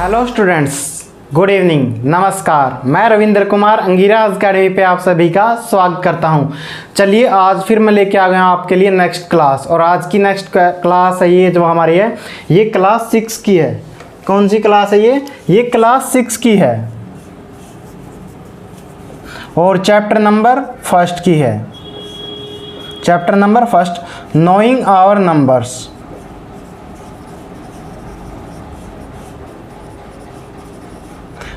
Hello students, good evening, नमस्कार। मैं Ravindra Kumar Angira academy पे आप सभी का स्वागत करता हूं। चलिए आज फिर मैं लेके आ गया हूं आपके लिए नेक्स्ट क्लास। और आज की नेक्स्ट क्लास है ये जो हमारी है, ये क्लास 6 की है। कौन सी क्लास है ये क्लास 6 की है और चैप्टर नंबर 1 की है। Chapter number 1, knowing our numbers.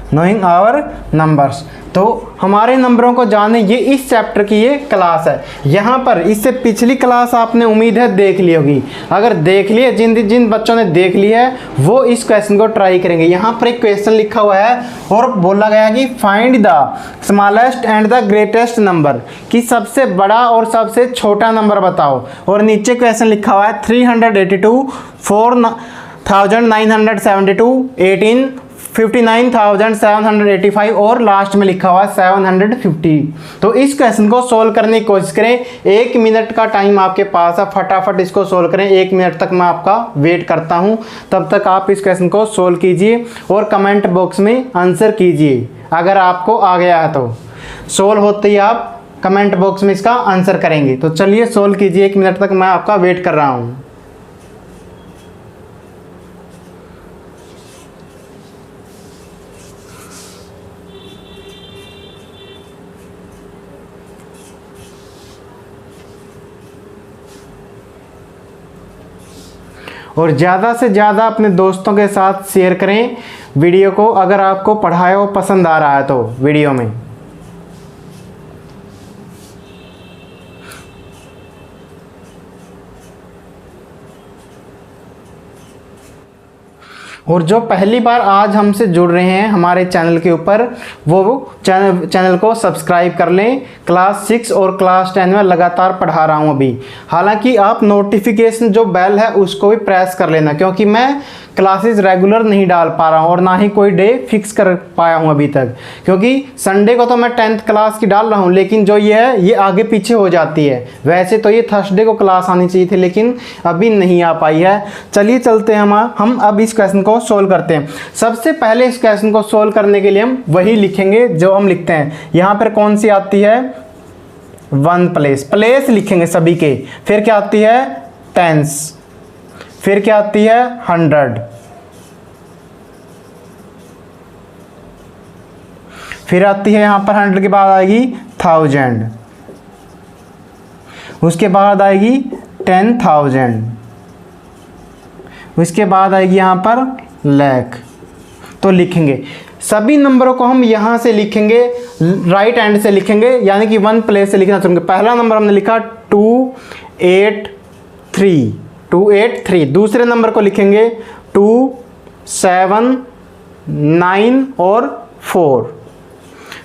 Knowing our numbers, तो हमारे नंबरों को जाने, ये इस चैप्टर की ये क्लास है। यहाँ पर इससे पिछली क्लास आपने उम्मीद है देख ली होगी। अगर देख लिए, जिन बच्चों ने देख लिया है वो इस क्वेश्चन को ट्राई करेंगे। यहाँ पर एक क्वेश्चन लिखा हुआ है और बोला गया कि find the smallest and the greatest number, कि सबसे बड़ा और सबसे छोटा नंबर बताओ। और नीचे क्वेश्चन लिखा हुआ है 382, 4972, 18, 59,785 और लास्ट में लिखा हुआ है 750। तो इस क्वेश्चन को सोल्व करने की कोशिश करें। 1 मिनट का टाइम आपके पास है, फटाफट इसको सोल्व करें। 1 मिनट तक मैं आपका वेट करता हूं, तब तक आप इस क्वेश्चन को सोल्व कीजिए और कमेंट बॉक्स में आंसर कीजिए। अगर आपको आ गया है तो सोल्व होते ही आप कमेंट बॉक्स में इसका आंसर करेंगे। तो चलिए सोल्व कीजिए, 1 मिनट तक मैं आपका वेट कर रहा हूँ। और ज़्यादा से ज़्यादा अपने दोस्तों के साथ शेयर करें वीडियो को, अगर आपको पढ़ाया हो पसंद आ रहा है तो वीडियो में। और जो पहली बार आज हमसे जुड़ रहे हैं हमारे चैनल के ऊपर, वो चैनल को सब्सक्राइब कर लें। क्लास 6 और क्लास 10 में लगातार पढ़ा रहा हूँ अभी। हालांकि आप नोटिफिकेशन जो बेल है उसको भी प्रेस कर लेना, क्योंकि मैं क्लासेस रेगुलर नहीं डाल पा रहा हूँ और ना ही कोई डे फिक्स कर पाया हूँ अभी तक। क्योंकि संडे को तो मैं 10th क्लास की डाल रहा हूँ, लेकिन जो ये है ये आगे पीछे हो जाती है। वैसे तो ये थर्सडे को क्लास आनी चाहिए थी, लेकिन अभी नहीं आ पाई है। चलिए चलते हैं हम अब इस क्वेश्चन को सोल्व करते हैं। सबसे पहले इस क्वेश्चन को सोल्व करने के लिए हम वही लिखेंगे जो हम लिखते हैं। यहाँ पर कौन सी आती है? 1 प्लेस लिखेंगे सभी के। फिर क्या आती है? टेंस। फिर क्या आती है? 100। फिर आती है यहाँ पर 100 के बाद आएगी 1000। उसके बाद आएगी 10,000। उसके बाद आएगी यहाँ पर लाख। तो लिखेंगे सभी नंबरों को हम यहाँ से लिखेंगे, राइट हैंड से लिखेंगे, यानी कि 1 प्लेस से लिखना चाहेंगे। पहला नंबर हमने लिखा 283। दूसरे नंबर को लिखेंगे 2, 7, 9 और 4।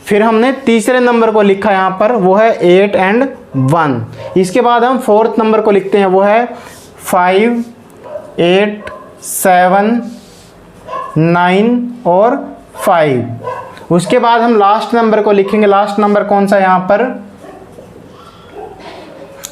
फिर हमने तीसरे नंबर को लिखा यहाँ पर, वो है 8 और 1। इसके बाद हम 4th नंबर को लिखते हैं, वो है 5, 8, 7, 9 और 5। उसके बाद हम लास्ट नंबर को लिखेंगे। लास्ट नंबर कौन सा है यहाँ पर?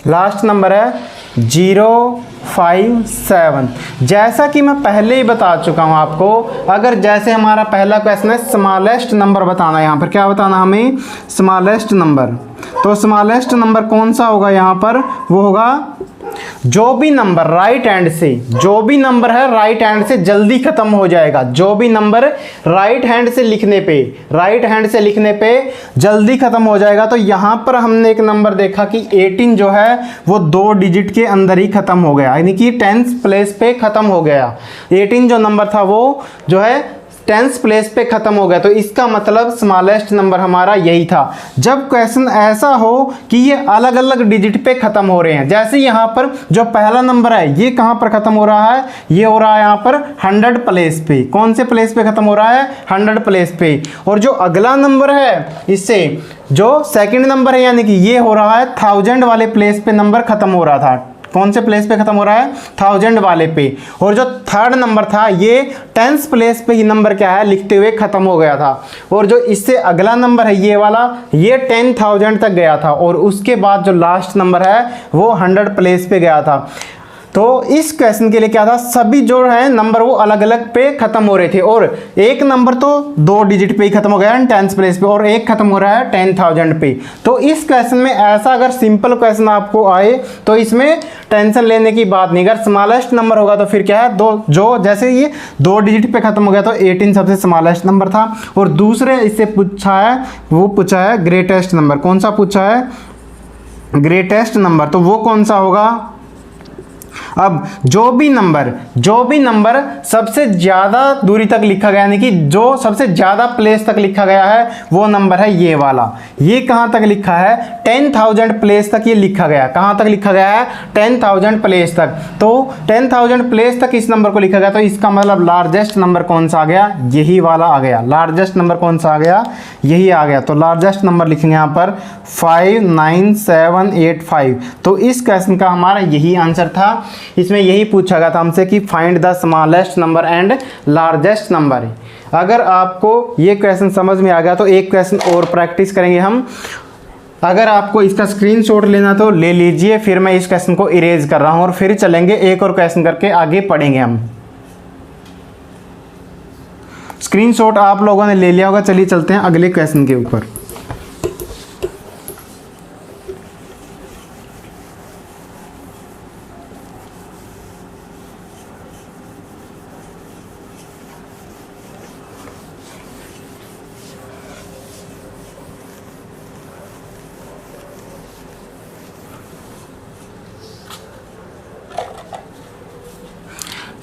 लास्ट नंबर है 057। जैसा कि मैं पहले ही बता चुका हूं आपको, अगर जैसे हमारा पहला क्वेश्चन है स्मॉलेस्ट नंबर बताना, यहाँ पर क्या बताना हमें? Smallest number. तो स्मॉलेस्ट नंबर कौन सा होगा यहाँ पर? वो होगा जो भी नंबर राइट हैंड से, जो भी नंबर है राइट हैंड से जल्दी खत्म हो जाएगा। जो भी नंबर राइट हैंड से लिखने पे जल्दी खत्म हो जाएगा। तो यहाँ पर हमने एक नंबर देखा कि 18 जो है वो 2 डिजिट के अंदर ही खत्म हो गया, यानी कि 10th प्लेस पे खत्म हो गया। 18 जो नंबर था वो जो है 10th प्लेस पे खत्म हो गया। तो इसका मतलब स्मॉलेस्ट नंबर हमारा यही था। जब क्वेश्चन ऐसा हो कि ये अलग अलग डिजिट पे खत्म हो रहे हैं, जैसे यहाँ पर जो पहला नंबर है ये कहाँ पर खत्म हो रहा है? ये हो रहा है यहाँ पर 100 प्लेस पे। कौन से प्लेस पे खत्म हो रहा है? 100 प्लेस पे। और जो अगला नंबर है, इससे जो सेकंड नंबर है, यानी कि ये हो रहा है 1000 वाले प्लेस पे नंबर खत्म हो रहा था। कौन से प्लेस पे खत्म हो रहा है? 1000 वाले पे। और जो थर्ड नंबर था ये 10th प्लेस पे ही नंबर क्या है लिखते हुए खत्म हो गया था। और जो इससे अगला नंबर है ये वाला, ये 10,000 तक गया था। और उसके बाद जो लास्ट नंबर है वो 100 प्लेस पे गया था। तो इस क्वेश्चन के लिए क्या था, सभी जो है नंबर वो अलग अलग पे खत्म हो रहे थे, और एक नंबर तो 2 डिजिट पे ही खत्म हो गया है 10th प्लेस पे, और एक खत्म हो रहा है 10,000 पे। तो इस क्वेश्चन में ऐसा अगर सिंपल क्वेश्चन आपको आए तो इसमें टेंशन लेने की बात नहीं। अगर स्मॉलेस्ट नंबर होगा तो फिर क्या है, दो जो जैसे ये 2 डिजिट पे खत्म हो गया तो 18 सबसे स्मॉलेस्ट नंबर था, और दूसरे इससे पूछा है, वो पूछा है ग्रेटेस्ट नंबर। कौन सा पूछा है, ग्रेटेस्ट नंबर, तो वो कौन सा होगा। अब जो भी नंबर सबसे ज्यादा दूरी तक लिखा गया, यानी कि जो सबसे ज्यादा प्लेस तक लिखा गया है वो नंबर है ये वाला। ये कहां तक लिखा है, 10,000 प्लेस तक ये लिखा गया। कहां तक लिखा गया है, 10,000 प्लेस तक। तो 10,000 प्लेस तक इस नंबर को लिखा गया, तो इसका मतलब लार्जेस्ट नंबर कौन सा आ गया, यही वाला आ गया। लार्जेस्ट नंबर कौन सा आ गया, यही आ गया। तो लार्जेस्ट नंबर लिखेंगे यहां पर 59785। तो इस क्वेश्चन का हमारा यही आंसर था। इसमें यही पूछा गया था हमसे कि find the smallest number and largest number. अगर आपको ये क्वेश्चन समझ में आ गया तो एक क्वेश्चन और प्रैक्टिस करेंगे हम। अगर आपको इसका स्क्रीनशॉट लेना तो ले लीजिए, फिर मैं इस क्वेश्चन को इरेज कर रहा हूं और फिर चलेंगे एक और क्वेश्चन करके आगे पढ़ेंगे हम। स्क्रीनशॉट आप लोगों ने ले लिया होगा, चलिए चलते हैं अगले क्वेश्चन के ऊपर।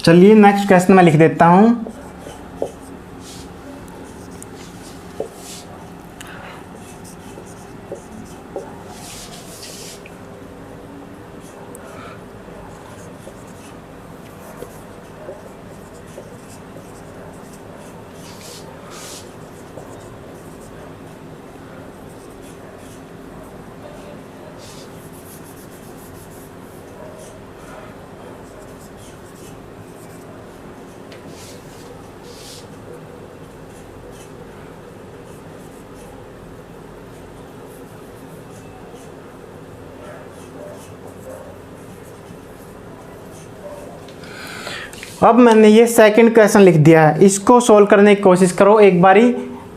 चलिए नेक्स्ट क्वेश्चन मैं लिख देता हूं। अब मैंने ये सेकंड क्वेश्चन लिख दिया है, इसको सोल्व करने की कोशिश करो एक बारी,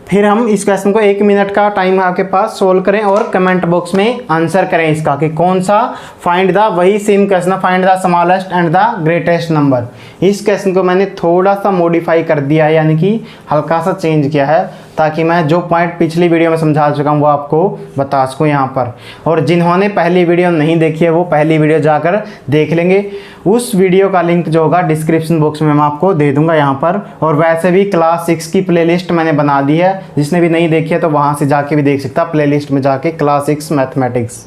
फिर हम इस क्वेश्चन को 1 मिनट का टाइम आपके पास सोल्व करें और कमेंट बॉक्स में आंसर करें इसका कि कौन सा फाइंड द, वही same question find the smallest and the greatest number. इस क्वेश्चन को मैंने थोड़ा सा मॉडिफाई कर दिया है, यानी कि हल्का सा चेंज किया है, ताकि मैं जो पॉइंट पिछली वीडियो में समझा चुका हूँ वो आपको बता सकूँ यहाँ पर। और जिन्होंने पहली वीडियो नहीं देखी है वो पहली वीडियो जाकर देख लेंगे। उस वीडियो का लिंक जो होगा डिस्क्रिप्शन बॉक्स में मैं आपको दे दूंगा यहाँ पर। और वैसे भी क्लास 6 की प्लेलिस्ट मैंने बना दी है, जिसने भी नहीं देखी है तो वहाँ से जाके भी देख सकता, प्लेलिस्ट में जाके क्लास 6 मैथमेटिक्स।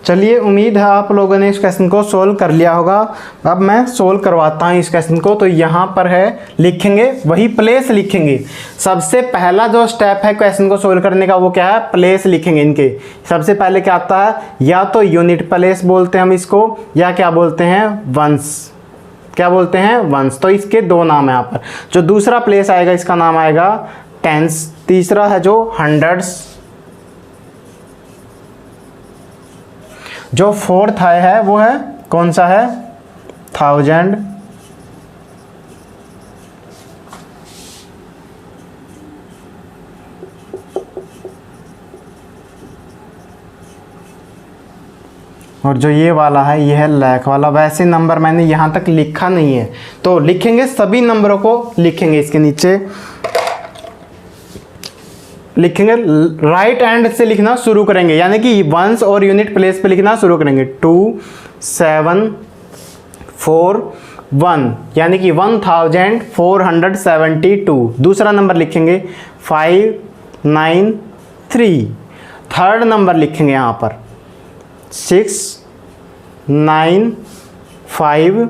चलिए उम्मीद है आप लोगों ने इस क्वेश्चन को सोल्व कर लिया होगा। अब मैं सोल्व करवाता हूँ इस क्वेश्चन को। तो यहाँ पर है, लिखेंगे वही प्लेस लिखेंगे। सबसे पहला जो स्टेप है क्वेश्चन को सोल्व करने का वो क्या है, प्लेस लिखेंगे इनके। सबसे पहले क्या आता है, या तो यूनिट प्लेस बोलते हैं हम इसको, या क्या बोलते हैं, वंस। क्या बोलते हैं, वंस। तो इसके 2 नाम है यहाँ पर। जो दूसरा प्लेस आएगा इसका नाम आएगा टेंस, तीसरा है जो हंड्रेड्स, जो फोर्थ है वो है कौन सा है, 1000, और जो ये वाला है ये है लाख वाला। वैसे नंबर मैंने यहाँ तक लिखा नहीं है, तो लिखेंगे सभी नंबरों को, लिखेंगे इसके नीचे, लिखेंगे राइट हैंड से लिखना शुरू करेंगे, यानी कि वंस और यूनिट प्लेस पे लिखना शुरू करेंगे। 2741 यानी कि 1472। दूसरा नंबर लिखेंगे 593। थर्ड नंबर लिखेंगे यहाँ पर 695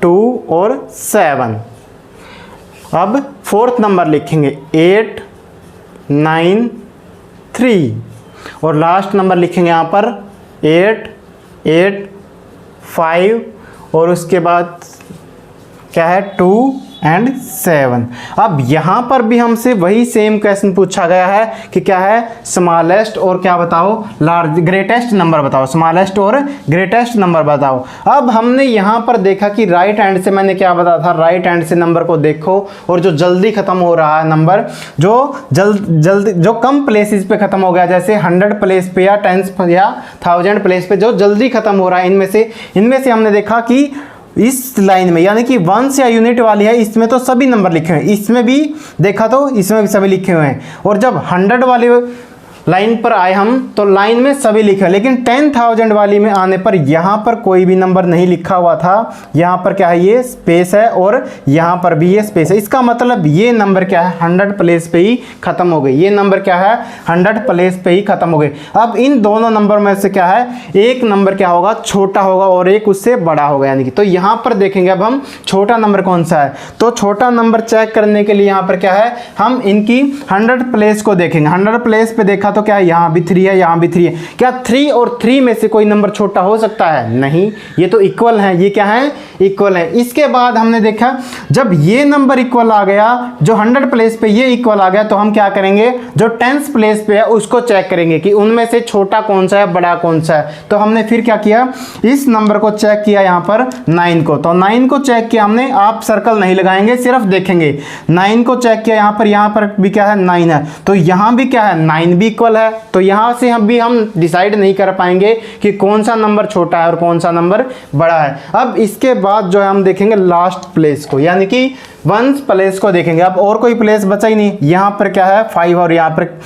2 और 7। अब फोर्थ नंबर लिखेंगे 8 9 3 और लास्ट नंबर लिखेंगे यहाँ पर 8 8 5 और उसके बाद क्या है 2 एंड 7। अब यहाँ पर भी हमसे वही सेम क्वेश्चन पूछा गया है कि क्या है स्मॉलेस्ट और क्या बताओ ग्रेटेस्ट नंबर बताओ, स्मॉलेस्ट और ग्रेटेस्ट नंबर बताओ। अब हमने यहाँ पर देखा कि राइट हैंड से मैंने क्या बताया था, राइट हैंड से नंबर को देखो और जो जल्दी खत्म हो रहा है नंबर, जो जल्दी जो कम प्लेसेस पे खत्म हो गया, जैसे 100 प्लेस पे या 10 या 1000 प्लेस पे जो जल्दी खत्म हो रहा है, इनमें से हमने देखा कि इस लाइन में यानी कि वंस या यूनिट वाली है, इसमें तो सभी नंबर लिखे हुए हैं, इसमें भी देखा तो इसमें भी सभी लिखे हुए हैं। और जब 100 वाली लाइन पर आए हम तो लाइन में सभी लिखे हैं, लेकिन 10,000 वाली में आने पर यहाँ पर कोई भी नंबर नहीं लिखा हुआ था। यहाँ पर क्या है, ये स्पेस है और यहाँ पर भी ये स्पेस है। इसका मतलब ये नंबर क्या है 100 प्लेस पे ही खत्म हो गई, ये नंबर क्या है 100 प्लेस पे ही खत्म हो गई। अब इन दोनों नंबर में से क्या है, एक नंबर क्या होगा छोटा होगा और एक उससे बड़ा होगा, यानी कि तो यहाँ पर देखेंगे अब हम छोटा नंबर कौन सा है। तो छोटा नंबर चेक करने के लिए यहाँ पर क्या है, हम इनकी 100 प्लेस को देखेंगे। 100 प्लेस पे देखा तो क्या है, यहाँ भी 3 है, यहाँ भी 3 है। क्या 3 और 3 में से कोई नंबर छोटा हो सकता है? नहीं, ये तो इक्वल है, ये क्या है इक्वल है। इसके बाद हमने देखा जब ये नंबर इक्वल आ गया, जो 100 प्लेस पे ये इक्वल आ गया, तो हम क्या करेंगे, जो 10th प्लेस पे है उसको चेक करेंगे कि उनमें से छोटा कौन सा है बड़ा कौन सा है। तो हमने फिर क्या किया, इस नंबर को चेक किया यहाँ पर 9 को, तो 9 को चेक किया हमने। आप सर्कल नहीं लगाएंगे, सिर्फ देखेंगे। 9 को चेक किया यहाँ पर भी क्या है 9 है, तो यहाँ भी क्या है 9 भी इक्वल है। तो यहाँ से हम डिसाइड नहीं कर पाएंगे कि कौन सा नंबर छोटा है और कौन सा नंबर बड़ा है। अब इसके बाद जो है हम देखेंगे लास्ट प्लेस को, यानी कि 1st प्लेस को देखेंगे। अब और कोई प्लेस बचा ही नहीं। यहाँ पर क्या है 5 और यहाँ पर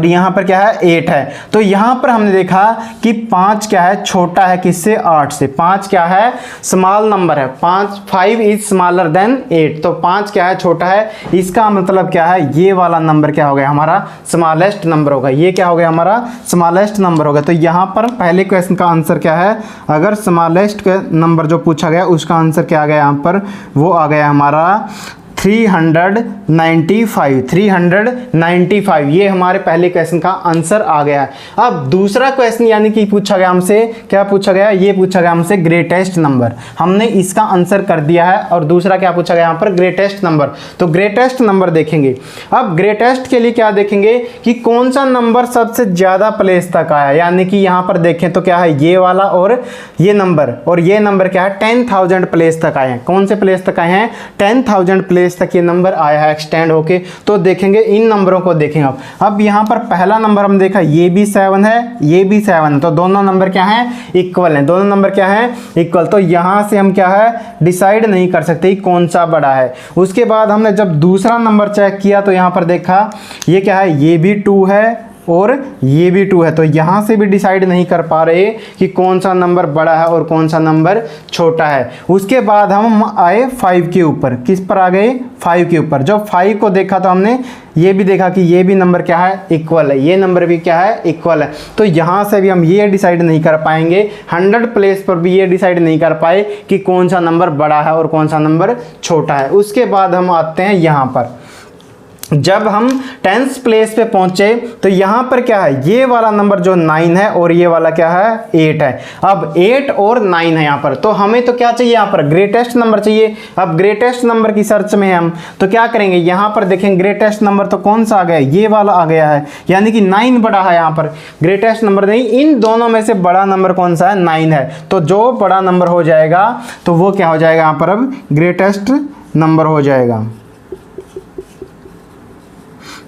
यहाँ पर क्या है 8 है। तो यहाँ पर हमने देखा कि 5 क्या है छोटा है किससे, 8 से। 5 क्या है स्मॉल नंबर है, 5 इज स्मॉलर देन 8, तो 5 क्या है छोटा है। इसका मतलब क्या है, ये वाला नंबर क्या हो गया हमारा स्मॉलेस्ट नंबर होगा, ये क्या हो गया हमारा स्मॉलेस्ट नंबर होगा। तो यहाँ पर पहले क्वेश्चन का आंसर क्या है, अगर स्मॉलेस्ट नंबर जो पूछा गया उसका आंसर क्या आ गया यहाँ पर, वो आ गया हमारा 395। ये हमारे पहले क्वेश्चन का आंसर आ गया है। अब दूसरा क्वेश्चन यानी कि पूछा गया हमसे, क्या पूछा गया, ये पूछा गया हमसे ग्रेटेस्ट नंबर, हमने इसका आंसर कर दिया है। और दूसरा क्या पूछा गया यहाँ पर ग्रेटेस्ट नंबर, तो ग्रेटेस्ट नंबर देखेंगे। अब ग्रेटेस्ट के लिए क्या देखेंगे कि कौन सा नंबर सबसे ज्यादा प्लेस तक आया, यानी कि यहाँ पर देखें तो क्या है ये वाला और ये नंबर क्या है 10,000 प्लेस तक आए हैं। कौन से प्लेस तक आए हैं 10,000 प्लेस तक ये नंबर आया है एक्सटेंड होके। तो देखेंगे इन नंबरों को देखेंगे। अब यहाँ पर पहला नंबर हम देखा ये भी 7 है, ये भी 7 है, तो दोनों नंबर क्या हैं इक्वल हैं, दोनों नंबर क्या हैं इक्वल। तो यहाँ से हम क्या है डिसाइड नहीं कर सकते कौन सा बड़ा है। उसके बाद हमने जब दूसरा नंबर चेक किया तो यहाँ पर देखा ये क्या है, ये भी 2 है और ये भी 2 है, तो यहाँ से भी डिसाइड नहीं कर पा रहे कि कौन सा नंबर बड़ा है और कौन सा नंबर छोटा है। उसके बाद हम आए 5 के ऊपर, किस पर आ गए 5 के ऊपर। जब 5 को देखा तो हमने ये भी देखा कि ये भी नंबर क्या है इक्वल है, ये नंबर भी क्या है इक्वल है। तो यहाँ से भी हम ये डिसाइड नहीं कर पाएंगे, 100 प्लेस पर भी ये डिसाइड नहीं कर पाए कि कौन सा नंबर बड़ा है और कौन सा नंबर छोटा है। उसके बाद हम आते हैं यहाँ पर, जब हम 10th प्लेस पे पहुंचे तो यहाँ पर क्या है ये वाला नंबर जो 9 है और ये वाला क्या है 8 है। अब 8 और 9 है यहाँ पर, तो हमें तो क्या चाहिए यहाँ पर ग्रेटेस्ट नंबर चाहिए। अब ग्रेटेस्ट नंबर की सर्च में हम तो क्या करेंगे, यहाँ पर देखेंगे ग्रेटेस्ट नंबर तो कौन सा आ गया, ये वाला आ गया है, यानी कि 9 बड़ा है। यहाँ पर ग्रेटेस्ट नंबर नहीं, इन दोनों में से बड़ा नंबर कौन सा है 9 है। तो जो बड़ा नंबर हो जाएगा तो वो क्या हो जाएगा यहाँ पर अब ग्रेटेस्ट नंबर हो जाएगा।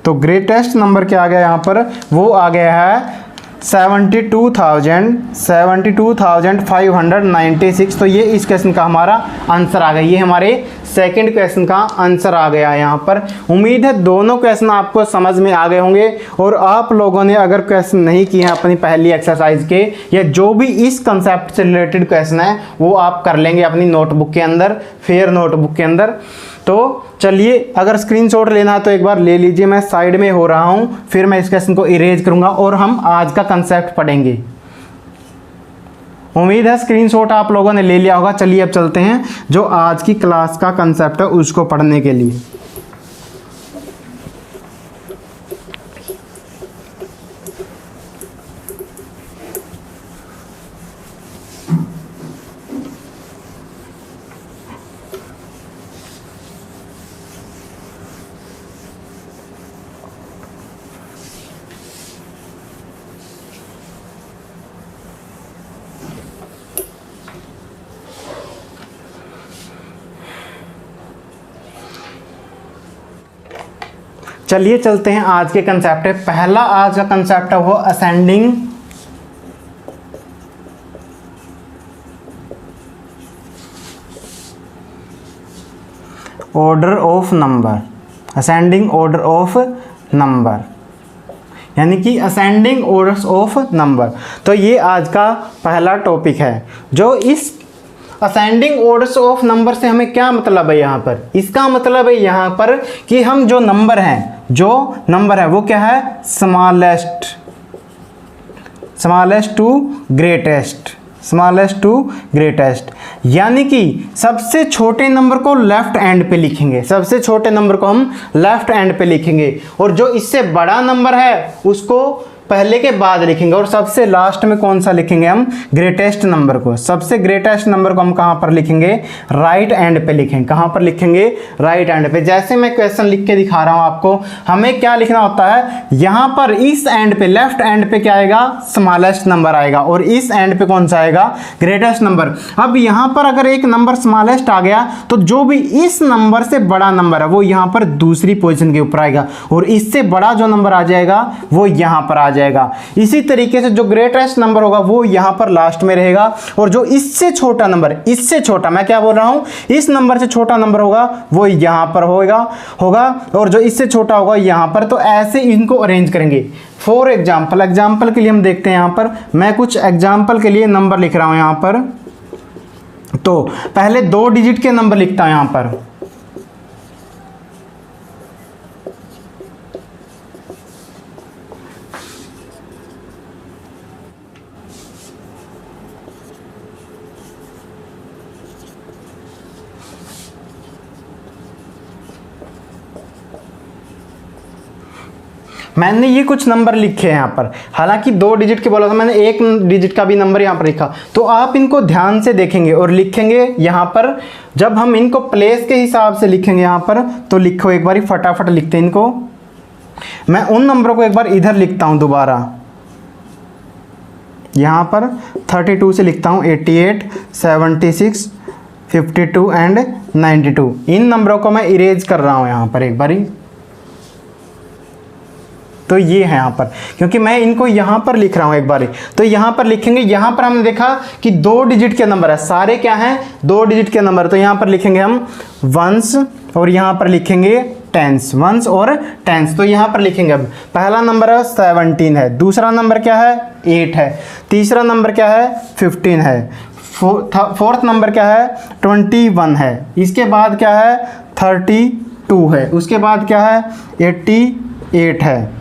तो ग्रेटेस्ट नंबर क्या आ गया यहाँ पर, वो आ गया है 72,596। तो ये इस क्वेश्चन का हमारा आंसर आ गया, ये हमारे सेकंड क्वेश्चन का आंसर आ गया यहाँ पर। उम्मीद है दोनों क्वेश्चन आपको समझ में आ गए होंगे। और आप लोगों ने अगर क्वेश्चन नहीं किए हैं अपनी पहली एक्सरसाइज के, या जो भी इस कंसेप्ट से रिलेटेड क्वेश्चन है वो आप कर लेंगे अपनी नोटबुक के अंदर, फेयर नोटबुक के अंदर। तो चलिए, अगर स्क्रीनशॉट लेना है तो एक बार ले लीजिए, मैं साइड में हो रहा हूं, फिर मैं इस क्वेश्चन को इरेज करूंगा और हम आज का कंसेप्ट पढ़ेंगे। उम्मीद है स्क्रीनशॉट आप लोगों ने ले लिया होगा। चलिए अब चलते हैं जो आज की क्लास का कंसेप्ट है उसको पढ़ने के लिए। चलिए चलते हैं आज के कंसेप्ट है। पहला आज का कंसेप्ट है वो ascending order of number, ascending order of number, यानी कि असेंडिंग ऑर्डर्स ऑफ नंबर। तो ये आज का पहला टॉपिक है। जो इस असेंडिंग ऑर्डर्स ऑफ नंबर से हमें क्या मतलब है यहाँ पर, इसका मतलब है यहाँ पर कि हम जो नंबर है वो क्या है, smallest to greatest, smallest to greatest, यानी कि सबसे छोटे नंबर को लेफ्ट एंड पे लिखेंगे, सबसे छोटे नंबर को हम लेफ्ट एंड पे लिखेंगे, और जो इससे बड़ा नंबर है उसको पहले के बाद लिखेंगे, और सबसे लास्ट में कौन सा लिखेंगे हम, ग्रेटेस्ट नंबर को। सबसे ग्रेटेस्ट नंबर को हम कहाँ पर लिखेंगे, राइट एंड पे लिखेंगे। कहाँ पर लिखेंगे, राइट एंड पे। जैसे मैं क्वेश्चन लिख के दिखा रहा हूँ आपको, हमें क्या लिखना होता है, यहाँ पर इस एंड पे, लेफ्ट एंड पे क्या आएगा, स्मॉलेस्ट नंबर आएगा, और इस एंड पे कौन सा आएगा, ग्रेटेस्ट नंबर। अब यहाँ पर अगर एक नंबर स्मॉलेस्ट आ गया तो जो भी इस नंबर से बड़ा नंबर है वो यहाँ पर दूसरी पोजीशन के ऊपर आएगा, और इससे बड़ा जो नंबर आ जाएगा वो यहाँ पर आ जाएगा। इसी तरीके से जो ग्रेटेस्ट नंबर होगा वो यहां पर लास्ट में रहेगा, और जो इससे छोटा नंबर, इससे छोटा, मैं क्या बोल रहा हूं, इस नंबर से छोटा नंबर होगा वो यहां पर होगा, और जो इससे छोटा होगा यहां पर। तो ऐसे इनको अरेंज करेंगे। फॉर एग्जाम्पल के लिए हम देखते हैं, यहां पर मैं कुछ एग्जाम्पल के लिए नंबर लिख रहा हूं यहां पर। तो पहले 2 डिजिट के नंबर लिखता हूं यहां पर। मैंने ये कुछ नंबर लिखे हैं यहाँ पर, हालांकि 2 डिजिट के बोला था मैंने, 1 डिजिट का भी नंबर यहाँ पर लिखा। तो आप इनको ध्यान से देखेंगे और लिखेंगे यहाँ पर। जब हम इनको प्लेस के हिसाब से लिखेंगे यहाँ पर, तो लिखो एक बार फटाफट लिखते हैं इनको। मैं उन नंबरों को एक बार इधर लिखता हूँ दोबारा, यहाँ पर 32 से लिखता हूँ 88, 76, 52 एंड 92। इन नंबरों को मैं इरेज कर रहा हूँ यहाँ पर एक बारी। तो ये है यहाँ पर, क्योंकि मैं इनको यहाँ पर लिख रहा हूँ एक बारी। तो यहाँ पर लिखेंगे, यहाँ पर हमने देखा कि 2 डिजिट के नंबर है, सारे क्या हैं, 2 डिजिट के नंबर। तो यहाँ पर लिखेंगे हम वंस, और यहाँ पर लिखेंगे टेंस, वंस और टेंस। तो यहाँ पर लिखेंगे, अब पहला नंबर है 17 है, दूसरा नंबर क्या है 8 है, तीसरा नंबर क्या है 15 है, फोर्थ नंबर क्या है 21 है, इसके बाद क्या है 32 है, उसके बाद क्या है 88 है,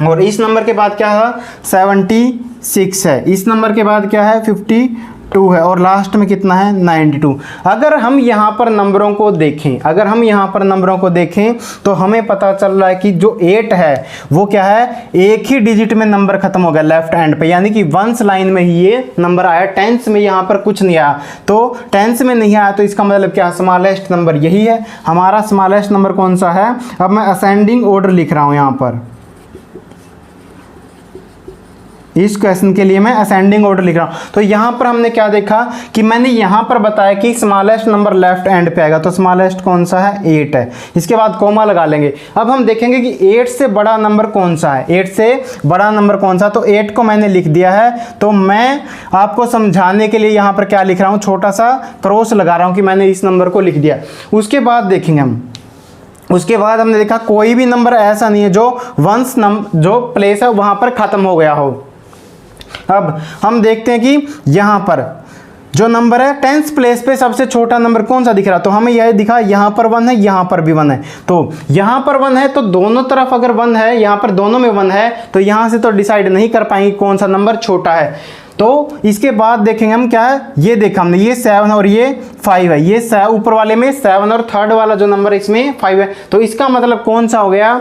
और इस नंबर के बाद क्या है 76 है, इस नंबर के बाद क्या है 52 है, और लास्ट में कितना है 92। अगर हम यहाँ पर नंबरों को देखें तो हमें पता चल रहा है कि जो 8 है वो क्या है, एक ही डिजिट में नंबर खत्म हो गया लेफ्ट एंड पे, यानी कि वंस लाइन में ही ये नंबर आया। टेंस में यहाँ पर कुछ नहीं आया, तो टेंस में नहीं आया तो इसका मतलब क्या, स्मॉलेस्ट नंबर यही है हमारा। स्मॉलेस्ट नंबर कौन सा है, अब मैं असेंडिंग ऑर्डर लिख रहा हूँ यहाँ पर। इस क्वेश्चन के लिए मैं असेंडिंग ऑर्डर लिख रहा हूँ। तो यहाँ पर हमने क्या देखा कि मैंने यहाँ पर बताया कि स्मॉलेस्ट नंबर लेफ्ट एंड पे आएगा, तो स्मॉलेस्ट कौन सा है 8 है, इसके बाद कोमा लगा लेंगे। अब हम देखेंगे कि 8 से बड़ा नंबर कौन सा है, 8 से बड़ा नंबर कौन सा, तो 8 को मैंने लिख दिया है। तो मैं आपको समझाने के लिए यहाँ पर क्या लिख रहा हूँ, छोटा सा क्रॉस लगा रहा हूँ कि मैंने इस नंबर को लिख दिया। उसके बाद देखेंगे हम, उसके बाद हमने देखा कोई भी नंबर ऐसा नहीं है जो वंस जो प्लेस है वहाँ पर ख़त्म हो गया हो। अब हम देखते हैं कि यहाँ पर जो नंबर है 10th प्लेस पे सबसे छोटा नंबर कौन सा दिख रहा है, तो हमें यह दिखा यहाँ पर 1 है, यहाँ पर भी 1 है। तो यहाँ पर 1 है तो दोनों तरफ अगर 1 है, यहाँ पर दोनों में 1 है, तो यहाँ से तो डिसाइड नहीं कर पाएंगे कौन सा नंबर छोटा है। तो इसके बाद देखेंगे हम क्या है, ये देखा हमने, ये 7 और ये 5 है, ये ऊपर वाले में 7 और थर्ड वाला जो नंबर इसमें 5 है। तो इसका मतलब कौन सा हो गया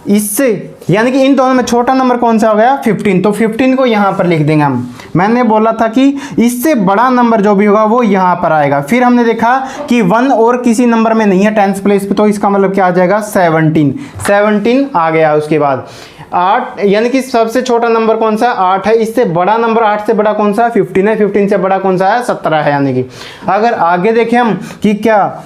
इससे, यानी कि इन दोनों में छोटा नंबर कौन सा हो गया 15। तो 15 को यहाँ पर लिख देंगे हम। मैंने बोला था कि इससे बड़ा नंबर जो भी होगा वो यहाँ पर आएगा। फिर हमने देखा कि 1 और किसी नंबर में नहीं है 10th प्लेस पे, तो इसका मतलब क्या आ जाएगा 17 आ गया। उसके बाद 8, यानी कि सबसे छोटा नंबर कौन सा 8 है। इससे बड़ा नंबर 8 से बड़ा कौन सा 15 है। 15 से बड़ा कौन सा है 17 है। यानी कि अगर आगे देखें हम कि क्या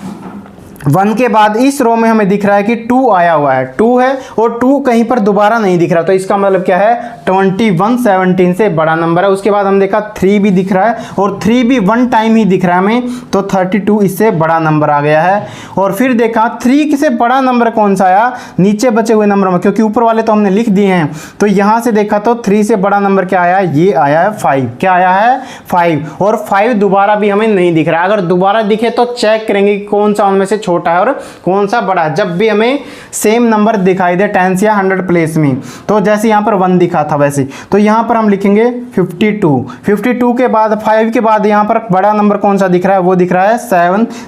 1 के बाद इस रो में हमें दिख रहा है कि 2 आया हुआ है, 2 है और 2 कहीं पर दोबारा नहीं दिख रहा, तो इसका मतलब क्या है 21 17 से बड़ा नंबर है। उसके बाद हम देखा 3 भी दिख रहा है और 3 भी 1 टाइम ही दिख रहा है हमें, तो 32 इससे बड़ा नंबर आ गया है। और फिर देखा 3 से बड़ा नंबर कौन सा आया नीचे बचे हुए नंबर में, क्योंकि ऊपर वाले तो हमने लिख दिए हैं। तो यहाँ से देखा तो 3 से बड़ा नंबर क्या आया, ये आया है 5। क्या आया है 5, और 5 दोबारा भी हमें नहीं दिख रहा है। अगर दोबारा दिखे तो चेक करेंगे कि कौन सा उनमें से छोटा है और कौन सा बड़ा है। जब भी हमें सेम नंबर दिखाई दे 10 या 100 प्लेस में, तो जैसे यहाँ पर 1 दिखा था वैसे, तो यहाँ पर हम लिखेंगे 52 के बाद 5 के बाद यहाँ पर बड़ा नंबर कौन सा दिख रहा है, वो दिख रहा है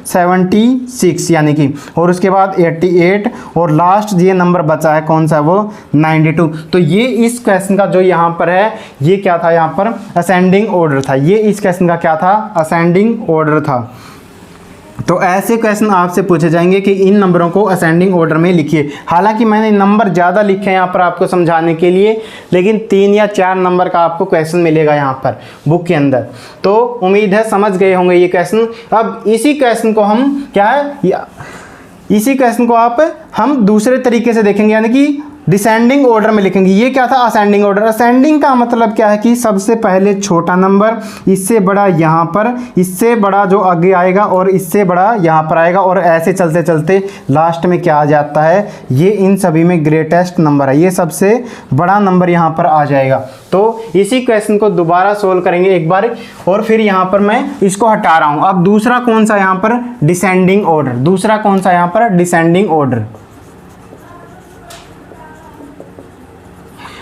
76 यानी कि, और उसके बाद 88 और लास्ट ये नंबर बचा है कौन सा वो 92। तो ये इस क्वेश्चन का जो यहाँ पर है ये क्या था, यहाँ पर असेंडिंग ऑर्डर था। ये इस क्वेश्चन का क्या था, असेंडिंग ऑर्डर था। तो ऐसे क्वेश्चन आपसे पूछे जाएंगे कि इन नंबरों को असेंडिंग ऑर्डर में लिखिए। हालांकि मैंने नंबर ज़्यादा लिखे हैं यहाँ पर आपको समझाने के लिए, लेकिन 3 या 4 नंबर का आपको क्वेश्चन मिलेगा यहाँ पर बुक के अंदर। तो उम्मीद है समझ गए होंगे ये क्वेश्चन। अब इसी क्वेश्चन को हम क्या है, इसी क्वेश्चन को हम दूसरे तरीके से देखेंगे, यानी कि डिसेंडिंग ऑर्डर में लिखेंगे। ये क्या था, असेंडिंग ऑर्डर। असेंडिंग का मतलब क्या है कि सबसे पहले छोटा नंबर, इससे बड़ा यहाँ पर, इससे बड़ा जो आगे आएगा और इससे बड़ा यहाँ पर आएगा, और ऐसे चलते चलते लास्ट में क्या आ जाता है, ये इन सभी में ग्रेटेस्ट नंबर है, ये सबसे बड़ा नंबर यहाँ पर आ जाएगा। तो इसी क्वेश्चन को दोबारा सोल्व करेंगे एक बार, और फिर यहाँ पर मैं इसको हटा रहा हूँ। अब दूसरा कौन सा यहाँ पर, डिसेंडिंग ऑर्डर। दूसरा कौन सा यहाँ पर, descending order.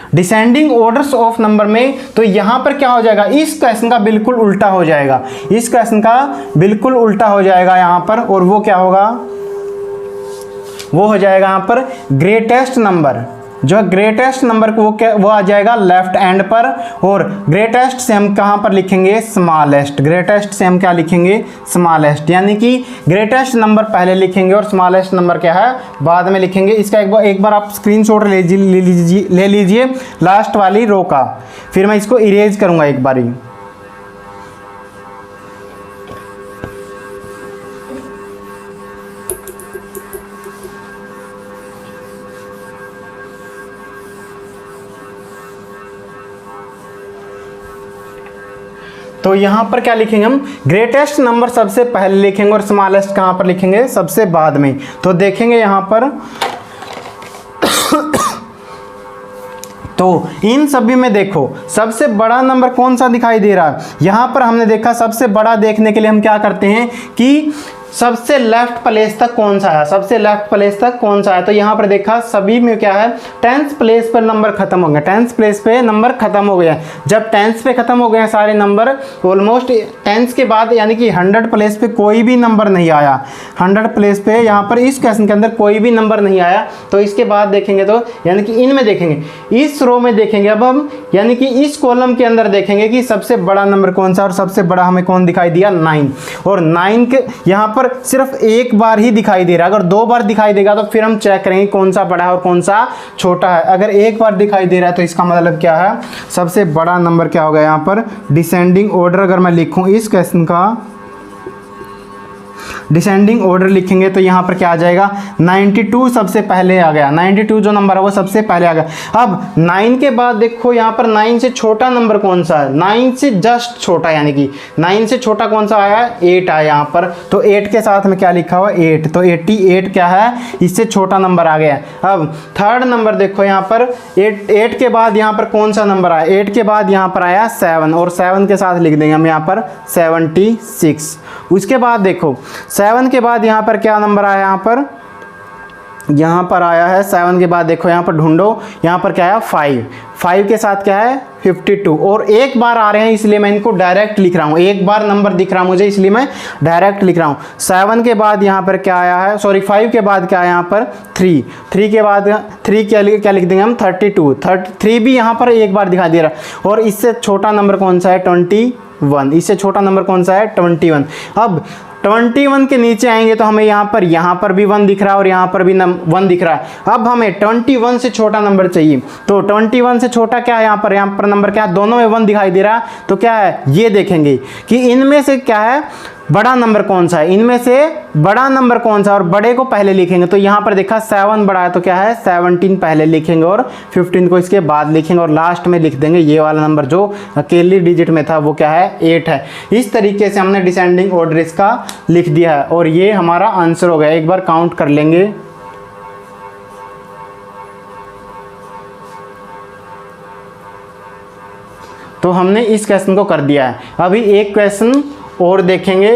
Descending orders of number में तो यहां पर क्या हो जाएगा, इस क्वेश्चन का बिल्कुल उल्टा हो जाएगा। इस क्वेश्चन का बिल्कुल उल्टा हो जाएगा यहां पर, और वो क्या होगा, वो हो जाएगा यहां पर ग्रेटेस्ट नंबर। जो ग्रेटेस्ट नंबर को वो आ जाएगा लेफ्ट एंड पर, और ग्रेटेस्ट से हम कहाँ पर लिखेंगे, स्मॉलेस्ट। ग्रेटेस्ट से हम क्या लिखेंगे, स्मॉलेस्ट। यानी कि ग्रेटेस्ट नंबर पहले लिखेंगे और स्मॉलेस्ट नंबर क्या है बाद में लिखेंगे। इसका एक बार आप स्क्रीनशॉट ले लीजिए लास्ट वाली रो का, फिर मैं इसको इरेज करूँगा एक बारी। तो यहाँ पर क्या लिखेंगे हम, ग्रेटेस्ट नंबर सबसे पहले लिखेंगे और स्मॉलेस्ट कहाँ पर लिखेंगे, सबसे बाद में। तो देखेंगे यहाँ पर तो इन सभी में देखो सबसे बड़ा नंबर कौन सा दिखाई दे रहा है। यहाँ पर हमने देखा सबसे बड़ा देखने के लिए हम क्या करते हैं कि सबसे लेफ्ट प्लेस तक कौन सा है, सबसे लेफ्ट प्लेस तक कौन सा है। तो यहाँ पर देखा सभी में क्या है, 10th प्लेस पर नंबर खत्म हो गया, 10th प्लेस पे नंबर खत्म हो गया। जब 10th पे खत्म हो गए हैं सारे नंबर, ऑलमोस्ट 10th के बाद यानी कि 100 प्लेस पे कोई भी नंबर नहीं आया। 100 प्लेस पे यहाँ पर इस क्वेश्चन के अंदर कोई भी नंबर नहीं आया। तो इसके बाद देखेंगे तो यानी कि इनमें देखेंगे, इस रो में देखेंगे अब हम, यानी कि इस कॉलम के अंदर देखेंगे कि सबसे बड़ा नंबर कौन सा, और सबसे बड़ा हमें कौन दिखाई दिया, 9। और 9 के यहाँ पर सिर्फ एक बार ही दिखाई दे रहा है। अगर 2 बार दिखाई देगा तो फिर हम चेक करेंगे कौन सा बड़ा है और कौन सा छोटा है। अगर एक बार दिखाई दे रहा है तो इसका मतलब क्या है, सबसे बड़ा नंबर क्या होगा यहाँ पर, डिसेंडिंग ऑर्डर। अगर मैं लिखूं इस क्वेश्चन का डिसेंडिंग ऑर्डर लिखेंगे तो यहाँ पर क्या आ जाएगा, 92 सबसे पहले आ गया। 92 जो नंबर है वो सबसे पहले आ गया। अब 9 के बाद देखो यहाँ पर 9 से छोटा नंबर कौन सा है, 9 से जस्ट छोटा, यानी कि 9 से छोटा कौन सा आया, 8 आया यहाँ पर। तो 8 के साथ में क्या लिखा हुआ, 8। तो 88 क्या है, इससे छोटा नंबर आ गया। अब थर्ड नंबर देखो यहाँ पर 8 के बाद यहाँ पर कौन सा नंबर आया, 8 के बाद यहाँ पर आया 7, और 7 के साथ लिख देंगे हम यहाँ पर 76। उसके बाद देखो 7 के बाद यहाँ पर क्या नंबर आया, यहाँ पर यहाँ पर आया है 7 के बाद देखो यहाँ पर ढूंढो, यहाँ पर क्या है 5 के साथ क्या है 52 और एक बार आ रहे हैं इसलिए मैं इनको डायरेक्ट लिख रहा हूँ, एक बार नंबर दिख रहा है मुझे इसलिए मैं डायरेक्ट लिख रहा हूँ। 7 के बाद यहाँ पर क्या आया है, सॉरी 5 के बाद क्या है यहाँ पर 3 के बाद 3 क्या लिख देंगे हम 3 भी यहाँ पर एक बार दिखाई दे रहा है। और इससे छोटा नंबर कौन सा है 21, इससे छोटा नंबर कौन सा है 21। अब 21 के नीचे आएंगे तो हमें यहाँ पर भी 1 दिख रहा है और यहाँ पर भी 1 दिख रहा है। अब हमें 21 से छोटा नंबर चाहिए, तो 21 से छोटा क्या है यहाँ पर नंबर क्या है, दोनों में 1 दिखाई दे रहा है, तो क्या है ये देखेंगे कि इनमें से क्या है बड़ा नंबर कौन सा है, इनमें से बड़ा नंबर कौन सा है और बड़े को पहले लिखेंगे। तो यहाँ पर देखा 7 बड़ा है तो क्या है 17 पहले लिखेंगे और 15 को इसके बाद लिखेंगे और लास्ट में लिख देंगे ये वाला नंबर जो अकेली डिजिट में था वो क्या है 8 है। इस तरीके से हमने डिसेंडिंग ऑर्डर इसका लिख दिया है और ये हमारा आंसर हो गया। एक बार काउंट कर लेंगे, तो हमने इस क्वेश्चन को कर दिया है। अभी एक क्वेश्चन और देखेंगे,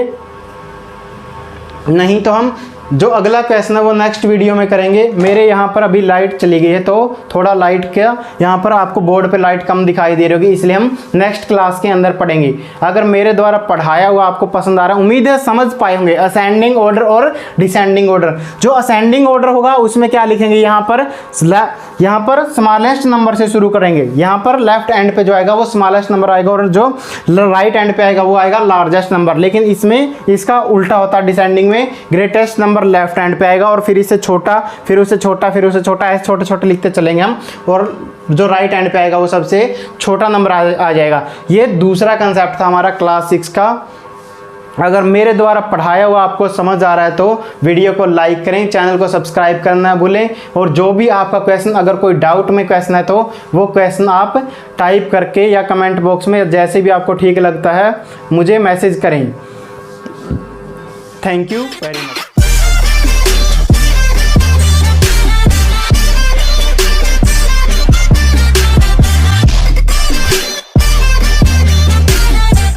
नहीं तो हम जो अगला क्वेश्चन है वो नेक्स्ट वीडियो में करेंगे। मेरे यहाँ पर अभी लाइट चली गई है तो थोड़ा लाइट का यहाँ पर आपको बोर्ड पे लाइट कम दिखाई दे रही होगी, इसलिए हम नेक्स्ट क्लास के अंदर पढ़ेंगे। अगर मेरे द्वारा पढ़ाया हुआ आपको पसंद आ रहा है, उम्मीद है समझ पाए होंगे असेंडिंग ऑर्डर और डिसेंडिंग ऑर्डर। जो असेंडिंग ऑर्डर होगा उसमें क्या लिखेंगे, यहाँ पर स्मॉलेस्ट नंबर से शुरू करेंगे, यहाँ पर लेफ्ट एंड पे जो आएगा वो स्मॉलेस्ट नंबर आएगा और जो राइट एंड पे आएगा वो आएगा लार्जेस्ट नंबर। लेकिन इसमें इसका उल्टा होता है, डिसेंडिंग में ग्रेटेस्ट नंबर लेफ्ट हैंड पे आएगा और फिर इससे छोटा, फिर उससे छोटा, फिर उससे छोटा, ऐसे छोटे छोटे लिखते चलेंगे हम और जो राइट हैंड पे आएगा वो सबसे छोटा नंबर आ जाएगा। ये दूसरा कंसेप्ट था हमारा क्लास 6 का। अगर मेरे द्वारा पढ़ाया हुआ आपको समझ आ रहा है तो वीडियो को लाइक करें, चैनल को सब्सक्राइब करना ना भूलें और जो भी आपका क्वेश्चन, अगर कोई डाउट में क्वेश्चन है तो वो क्वेश्चन आप टाइप करके या कमेंट बॉक्स में जैसे भी आपको ठीक लगता है मुझे मैसेज करें। Thank you very much.